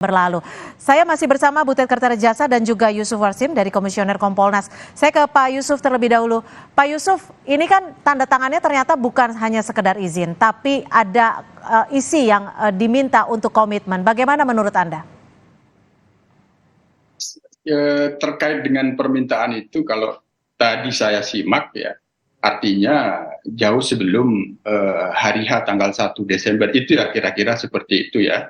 berlalu. Saya masih bersama Butet Kertarejasa dan juga Yusuf Warsim dari Komisioner Kompolnas. Saya ke Pak Yusuf terlebih dahulu. Pak Yusuf, ini kan tanda tangannya ternyata bukan hanya sekedar izin, tapi ada isi yang diminta untuk komitmen. Bagaimana menurut Anda? Terkait dengan permintaan itu, kalau tadi saya simak ya, artinya jauh sebelum hari H tanggal 1 Desember itu ya, kira-kira seperti itu ya.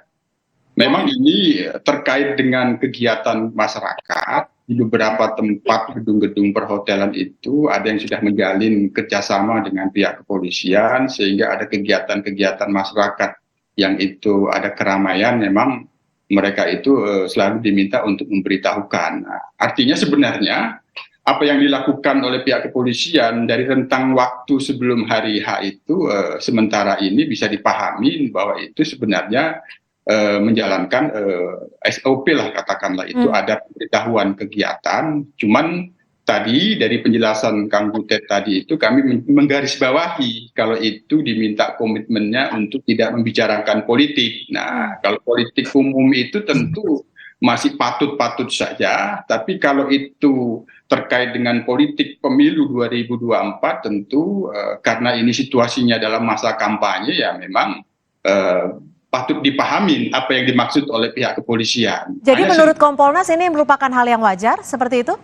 Memang ini terkait dengan kegiatan masyarakat di beberapa tempat gedung-gedung perhotelan itu ada yang sudah menjalin kerjasama dengan pihak kepolisian sehingga ada kegiatan-kegiatan masyarakat yang itu ada keramaian, memang mereka itu selalu diminta untuk memberitahukan. Nah, artinya sebenarnya apa yang dilakukan oleh pihak kepolisian dari rentang waktu sebelum hari H itu sementara ini bisa dipahami bahwa itu sebenarnya menjalankan SOP lah, katakanlah itu ada pemberitahuan kegiatan. Cuman tadi dari penjelasan Kang Butet tadi itu kami menggarisbawahi kalau itu diminta komitmennya untuk tidak membicarakan politik. Nah, kalau politik umum itu tentu masih patut-patut saja, tapi kalau itu terkait dengan politik pemilu 2024 tentu karena ini situasinya dalam masa kampanye ya memang patut dipahami apa yang dimaksud oleh pihak kepolisian. Jadi menurut Kompolnas ini merupakan hal yang wajar seperti itu?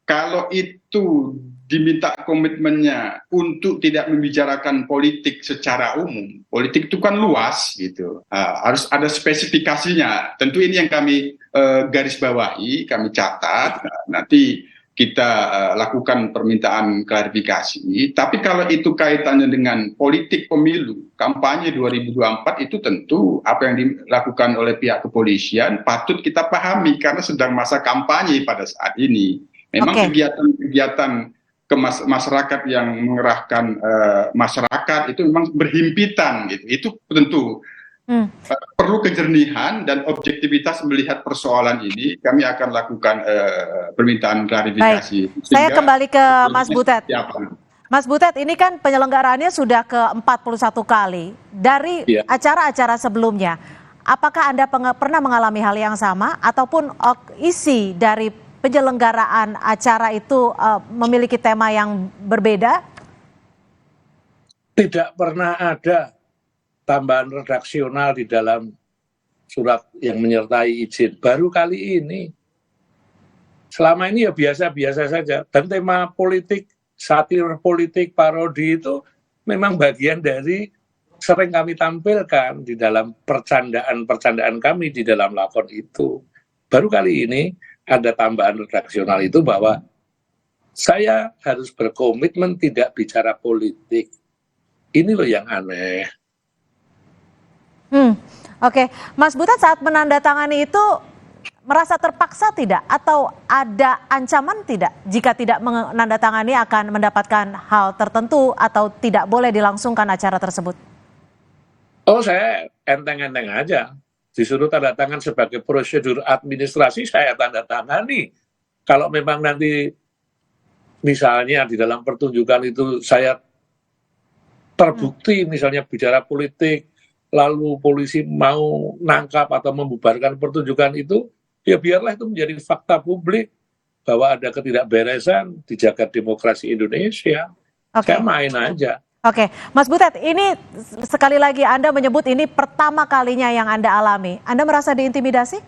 Kalau itu diminta komitmennya untuk tidak membicarakan politik secara umum, politik itu kan luas gitu, harus ada spesifikasinya. Tentu ini yang kami garis bawahi, kami catat, nanti kita lakukan permintaan klarifikasi. Tapi kalau itu kaitannya dengan politik pemilu, kampanye 2024 itu tentu apa yang dilakukan oleh pihak kepolisian patut kita pahami karena sedang masa kampanye pada saat ini. Memang kegiatan-kegiatan masyarakat yang mengerahkan masyarakat itu memang berhimpitan gitu. Itu tentu perlu kejernihan dan objektivitas melihat persoalan ini. Kami akan lakukan permintaan klarifikasi. Baik. Saya kembali ke Mas Butet. Mas Butet, ini kan penyelenggaraannya sudah ke-41 kali. Dari acara-acara sebelumnya, apakah Anda pernah mengalami hal yang sama ataupun isi dari penyelenggaraan acara itu memiliki tema yang berbeda? Tidak pernah ada tambahan redaksional di dalam surat yang menyertai izin. Baru kali ini. Selama ini ya biasa-biasa saja. Dan tema politik, satir politik, parodi itu memang bagian dari sering kami tampilkan di dalam percandaan kami di dalam lakon itu. Baru kali ini ada tambahan redaksional itu bahwa saya harus berkomitmen tidak bicara politik. Ini loh yang aneh. Oke. Mas Butet, saat menandatangani itu merasa terpaksa tidak? Atau ada ancaman tidak jika tidak menandatangani akan mendapatkan hal tertentu atau tidak boleh dilangsungkan acara tersebut? Oh, saya enteng-enteng aja. Disuruh tanda tangan sebagai prosedur administrasi, saya tanda tangani. Kalau memang nanti misalnya di dalam pertunjukan itu saya terbukti misalnya bicara politik, lalu polisi mau nangkap atau membubarkan pertunjukan itu, ya biarlah itu menjadi fakta publik bahwa ada ketidakberesan di jagat demokrasi Indonesia. Saya main aja. Oke, Mas Butet, ini sekali lagi Anda menyebut ini pertama kalinya yang Anda alami. Anda merasa diintimidasi?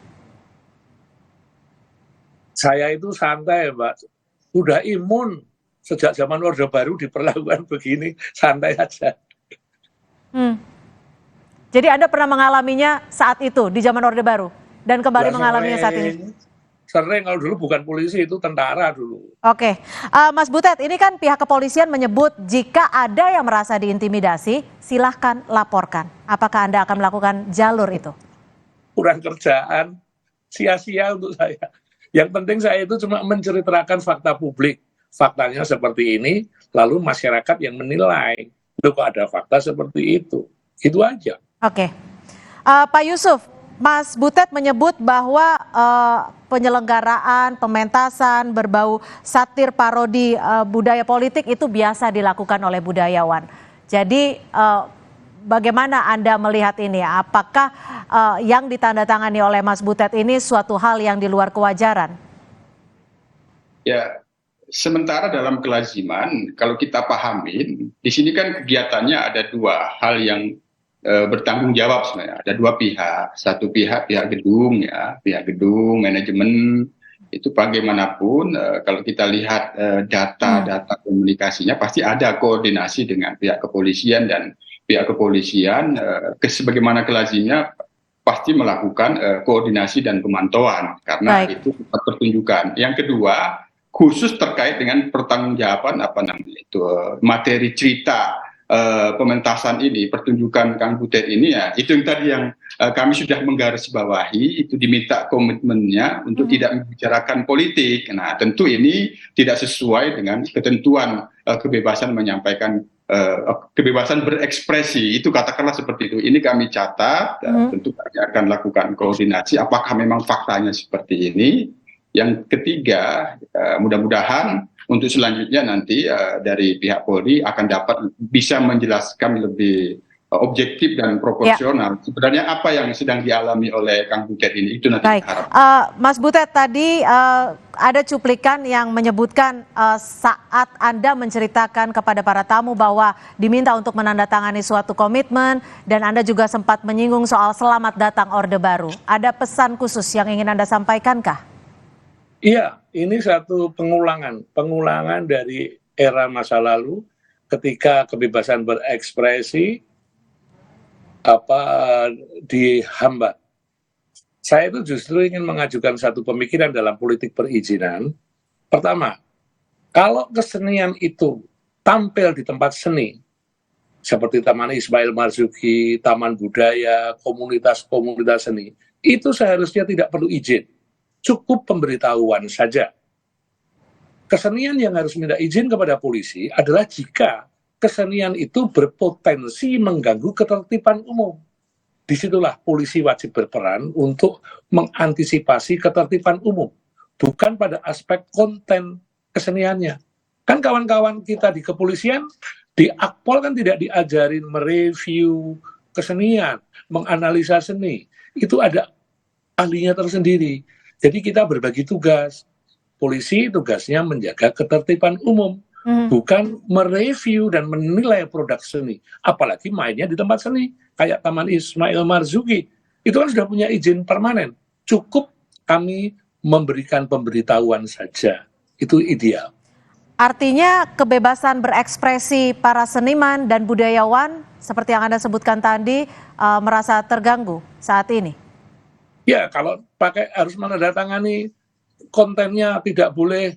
Saya itu santai, Mbak. Udah imun sejak zaman Orde Baru diperlakukan begini, santai aja. Jadi Anda pernah mengalaminya saat itu di zaman Orde Baru dan kembali mengalaminya saat ini? Sering, kalau dulu bukan polisi, itu tentara dulu. Oke, Mas Butet, ini kan pihak kepolisian menyebut jika ada yang merasa diintimidasi, silahkan laporkan. Apakah Anda akan melakukan jalur itu? Kurang kerjaan, sia-sia untuk saya. Yang penting saya itu cuma menceritakan fakta publik. Faktanya seperti ini, lalu masyarakat yang menilai. Loh, kok ada fakta seperti itu? Itu aja. Oke, Pak Yusuf, Mas Butet menyebut bahwa penyelenggaraan, pementasan, berbau satir parodi budaya politik itu biasa dilakukan oleh budayawan. Jadi bagaimana Anda melihat ini? Apakah yang ditandatangani oleh Mas Butet ini suatu hal yang di luar kewajaran? Ya, sementara dalam kelaziman, kalau kita pahamin, di sini kan kegiatannya ada dua hal yang bertanggung jawab sebenarnya. Ada dua pihak, satu pihak gedung ya, pihak gedung, manajemen, itu bagaimanapun kalau kita lihat data-data komunikasinya pasti ada koordinasi dengan pihak kepolisian, dan pihak kepolisian sebagaimana kelazimnya pasti melakukan koordinasi dan pemantauan karena itu pertunjukan. Yang kedua, khusus terkait dengan pertanggungjawaban materi cerita pementasan ini, pertunjukan Kang Butet ini, ya itu yang tadi yang kami sudah menggarisbawahi, itu diminta komitmennya untuk tidak membicarakan politik. Nah, tentu ini tidak sesuai dengan ketentuan kebebasan menyampaikan, kebebasan berekspresi, itu katakanlah seperti itu. Ini kami catat, tentu kami akan lakukan koordinasi apakah memang faktanya seperti ini. Yang ketiga, mudah-mudahan untuk selanjutnya nanti dari pihak Polri akan dapat bisa menjelaskan lebih objektif dan proporsional sebenarnya apa yang sedang dialami oleh Kang Butet ini. Itu nanti harap. Mas Butet, tadi ada cuplikan yang menyebutkan saat Anda menceritakan kepada para tamu bahwa diminta untuk menandatangani suatu komitmen, dan Anda juga sempat menyinggung soal selamat datang Orde Baru. Ada pesan khusus yang ingin Anda sampaikankah? Iya, ini satu pengulangan dari era masa lalu ketika kebebasan berekspresi dihambat. Saya itu justru ingin mengajukan satu pemikiran dalam politik perizinan. Pertama, kalau kesenian itu tampil di tempat seni, seperti Taman Ismail Marzuki, Taman Budaya, komunitas-komunitas seni, itu seharusnya tidak perlu izin. Cukup pemberitahuan saja. Kesenian yang harus minta izin kepada polisi adalah jika kesenian itu berpotensi mengganggu ketertiban umum. Disitulah polisi wajib berperan untuk mengantisipasi ketertiban umum, bukan pada aspek konten keseniannya. Kan kawan-kawan kita di kepolisian, di Akpol kan tidak diajarin mereview kesenian, menganalisa seni. Itu ada ahlinya tersendiri. Jadi kita berbagi tugas. Polisi tugasnya menjaga ketertiban umum, bukan mereview dan menilai produk seni. Apalagi mainnya di tempat seni, kayak Taman Ismail Marzuki. Itu kan sudah punya izin permanen. Cukup kami memberikan pemberitahuan saja. Itu ideal. Artinya kebebasan berekspresi para seniman dan budayawan, seperti yang Anda sebutkan tadi, merasa terganggu saat ini? Ya, kalau harus menandatangani kontennya tidak boleh,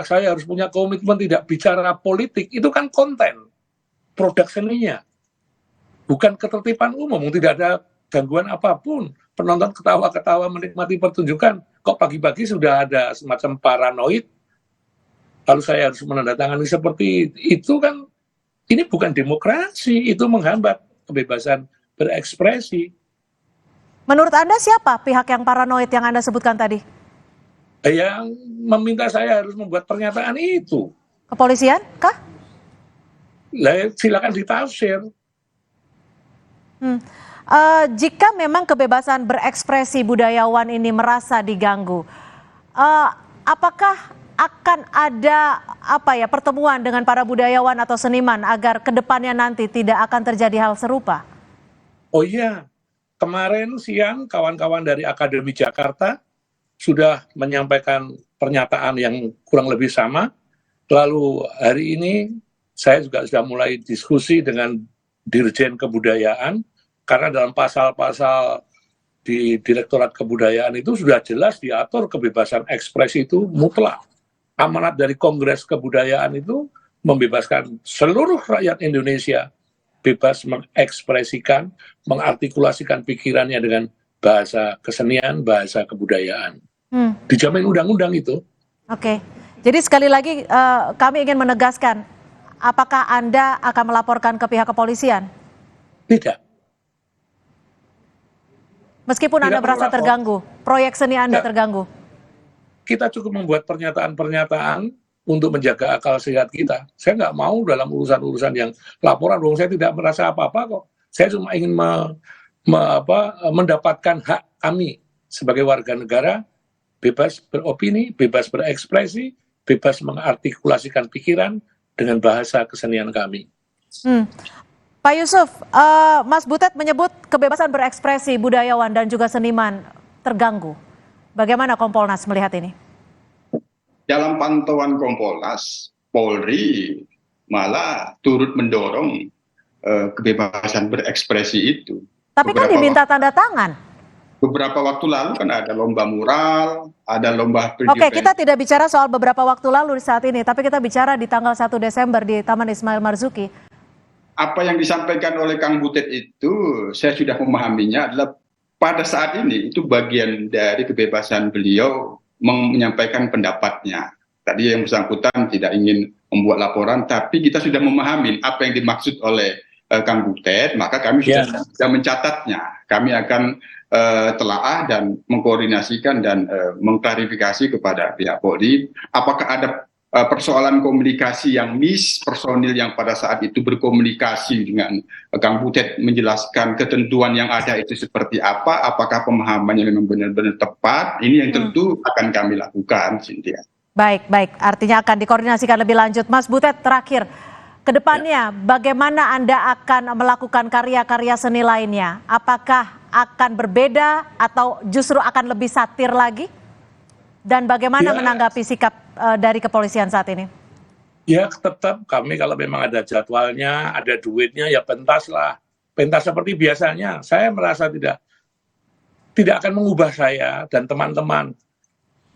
saya harus punya komitmen tidak bicara politik, itu kan konten, produk seninya. Bukan ketertiban umum, tidak ada gangguan apapun. Penonton ketawa-ketawa menikmati pertunjukan, kok pagi-pagi sudah ada semacam paranoid, lalu saya harus menandatangani seperti itu kan, ini bukan demokrasi, itu menghambat kebebasan berekspresi. Menurut Anda siapa pihak yang paranoid yang Anda sebutkan tadi? Yang meminta saya harus membuat pernyataan itu. Kepolisian kah? Silakan ditafsir. Jika memang kebebasan berekspresi budayawan ini merasa diganggu, apakah akan ada pertemuan dengan para budayawan atau seniman agar kedepannya nanti tidak akan terjadi hal serupa? Oh iya. Kemarin siang kawan-kawan dari Akademi Jakarta sudah menyampaikan pernyataan yang kurang lebih sama. Lalu hari ini saya juga sudah mulai diskusi dengan Dirjen Kebudayaan, karena dalam pasal-pasal di Direktorat Kebudayaan itu sudah jelas diatur kebebasan ekspresi itu mutlak. Amanat dari Kongres Kebudayaan itu membebaskan seluruh rakyat Indonesia bebas mengekspresikan, mengartikulasikan pikirannya dengan bahasa kesenian, bahasa kebudayaan. Dijamin undang-undang itu. Oke, jadi sekali lagi kami ingin menegaskan, apakah Anda akan melaporkan ke pihak kepolisian? Tidak. Meskipun Anda merasa terganggu, proyek seni Anda terganggu? Kita cukup membuat pernyataan-pernyataan untuk menjaga akal sehat kita. Saya nggak mau dalam urusan-urusan yang laporan, saya tidak merasa apa-apa kok. Saya cuma ingin mendapatkan hak kami sebagai warga negara, bebas beropini, bebas berekspresi, bebas mengartikulasikan pikiran dengan bahasa kesenian kami. Pak Yusuf, Mas Butet menyebut kebebasan berekspresi budayawan dan juga seniman terganggu. Bagaimana Kompolnas melihat ini? Dalam pantauan Kompolnas, Polri malah turut mendorong kebebasan berekspresi itu. Tapi kan diminta tanda tangan. Beberapa waktu lalu kan ada lomba mural, ada lomba Oke, kita tidak bicara soal beberapa waktu lalu saat ini, tapi kita bicara di tanggal 1 Desember di Taman Ismail Marzuki. Apa yang disampaikan oleh Kang Butet itu, saya sudah memahaminya adalah pada saat ini itu bagian dari kebebasan beliau menyampaikan pendapatnya. Tadi yang bersangkutan tidak ingin membuat laporan, tapi kita sudah memahami apa yang dimaksud oleh Kang Butet, maka kami sudah mencatatnya. Kami akan telaah dan mengkoordinasikan dan mengklarifikasi kepada pihak Polri apakah ada persoalan komunikasi yang personil yang pada saat itu berkomunikasi dengan Kang Butet menjelaskan ketentuan yang ada itu seperti apa, apakah pemahamannya memang benar-benar tepat, ini yang tentu akan kami lakukan, Cynthia. Baik, artinya akan dikoordinasikan lebih lanjut. Mas Butet, terakhir, kedepannya bagaimana Anda akan melakukan karya-karya seni lainnya? Apakah akan berbeda atau justru akan lebih satir lagi? Dan bagaimana menanggapi sikap dari kepolisian saat ini? Ya tetap kami kalau memang ada jadwalnya, ada duitnya ya pentas lah. Pentas seperti biasanya. Saya merasa tidak akan mengubah saya dan teman-teman.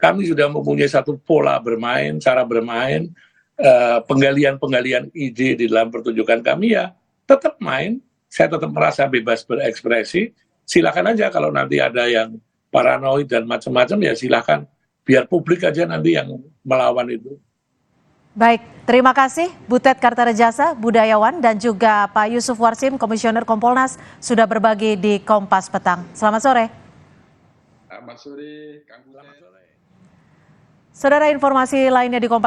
Kami sudah mempunyai satu pola bermain, cara bermain, penggalian-penggalian ide di dalam pertunjukan kami ya tetap main. Saya tetap merasa bebas berekspresi. Silakan aja kalau nanti ada yang paranoid dan macam-macam ya silakan. Biar publik aja nanti yang melawan itu. Baik, terima kasih Butet Kartarejasa, budayawan, dan juga Pak Yusuf Warsim, Komisioner Kompolnas, sudah berbagi di Kompas Petang. Selamat sore. Selamat sore, Kang Butet. Saudara, informasi lainnya di Kompas